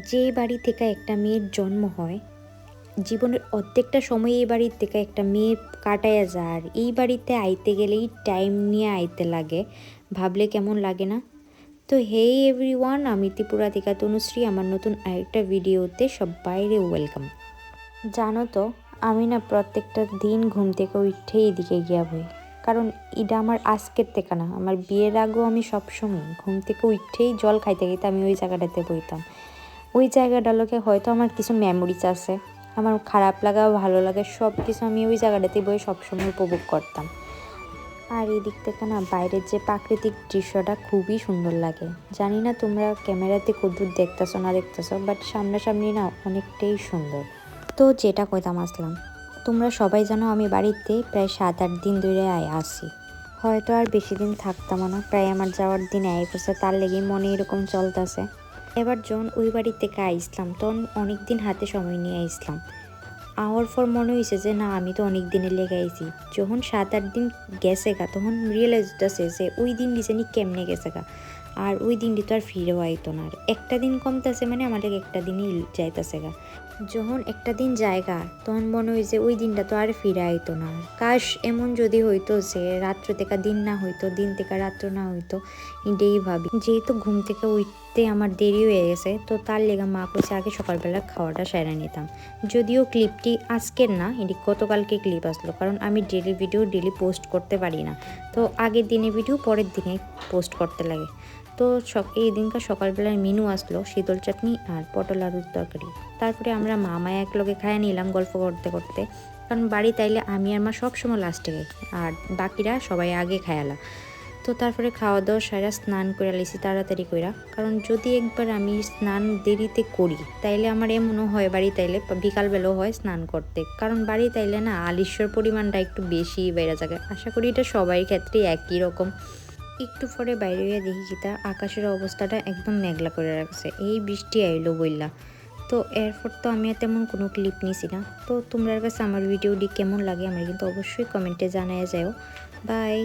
যে বাড়ি থেকে একটা মেয়ের জন্ম হয়, জীবনের অর্ধেকটা সময় এই বাড়ির থেকে একটা মেয়ে কাটায়া যায়, আর এই বাড়িতে আইতে গেলেই টাইম নিয়ে আইতে লাগে। ভাবলে কেমন লাগে না? তো হেই এভরিওয়ান, আমি ত্রিপুরা থেকে তনুশ্রী। আমার নতুন আরেকটা ভিডিওতে সবাইরে ওয়েলকাম। জানো তো, আমি না প্রত্যেকটা দিন ঘুম থেকে উঠে এদিকে গিয়া বই। কারণ এটা আমার আজকের থেকে না, আমার বিয়ের আগেও আমি সবসময় ঘুম থেকে উঠেই জল খাইতে খাইতে আমি ওই জায়গাটাতে বইতাম। ওই জায়গাটার লোকে হয়তো আমার কিছু মেমোরিজ আছে, আমার খারাপ লাগা ভালো লাগে সব কিছু আমি ওই জায়গাটাতে বই সবসময় উপভোগ করতাম। আর এই দিক থেকে না বাইরের যে প্রাকৃতিক দৃশ্যটা খুবই সুন্দর লাগে। জানি না তোমরা ক্যামেরাতে কতদূর দেখতেছো না দেখতেছো, বাট সামনাসামনি না অনেকটাই সুন্দর। তো যেটা কইতাম আসলাম, তোমরা সবাই জানো আমি বাড়িতে প্রায় 7-8 দিন ধরে আসি। হয়তো আর বেশি দিন থাকতাম না, প্রায় আমার যাওয়ার দিন আই পড়ছে, তার লেগে মনে এরকম চলতেছে। এবার যখন ওই বাড়ি থেকে আইসলাম তখন অনেক দিন হাতে সময় নিয়ে আইসলাম। আওয়ার পর মনে হয়েছে যে না, আমি তো অনেক দিনে লেগে আইছি। যখন 7-8 দিন গেছে গা তখন রিয়েলাইজ হচ্ছে যে ওই দিন ডিজাইনি কেমনে গেছে গা। আর ওই দিনটি তো আর ফিরেও আইতো না। আর একটা দিন কমতেছে মানে আমাদের একটা দিনই যাইতেছে গা। যখন একটা দিন জায়গা তখন মনে হয় যে ওই দিনটা তো আর ফিরে আইতো না। কাশ এমন যদি হইতো যে রাত্র থেকে দিন না হইতো, দিন থেকে রাত্র না হইতো, এটাই ভাবি। যেহেতু ঘুম থেকে উঠতে আমার দেরি হয়ে গেছে, তো তার লেগে মা কইছে আগে সকালবেলা খাওয়াটা সেরে নিতাম। যদিও ক্লিপটি আজকের না, এটি গতকালকে ক্লিপ আসলো, কারণ আমি ডেলি ভিডিও ডেলি পোস্ট করতে পারি না। তো আগের দিনে ভিডিও পরের দিনে পোস্ট করতে লাগে। তো এই দিনকার সকালবেলার মেনু আসলো শীতল চাটনি আর পটল আলুর তরকারি। তারপরে আমরা মামায় এক লগে খাইয়ে নিলাম গল্প করতে করতে। কারণ বাড়ি তাইলে আমি আর মা সবসময় লাস্টে খাই, আর বাকিরা সবাই আগে খায়ালা। তো তারপরে খাওয়া দাওয়া সারা স্নান করে লিছি তাড়াতাড়ি কইরা, কারণ যদি একবার আমি স্নান দেরিতে করি তাইলে আমার এমনও হয় বাড়ি তাইলে বিকালবেলাও হয় স্নান করতে। কারণ বাড়ি তাইলে না আলিস্যর পরিমাণটা একটু বেশি বেড়ে যায়। আশা করি এটা সবার ক্ষেত্রে একই রকম। একটু পরে বাইরে গিয়ে দেখি কি তা আকাশের অবস্থাটা একদম মেঘলা করে রাখছে, এই বৃষ্টি আইলো বইলা। তো এরপর তো আমি আর তেমন কোনো ক্লিপ নিছি না। তো তোমরা কাছে আমার ভিডিওটি কেমন লাগে আমার কিন্তু অবশ্যই কমেন্টে জানায় যাও। বাই।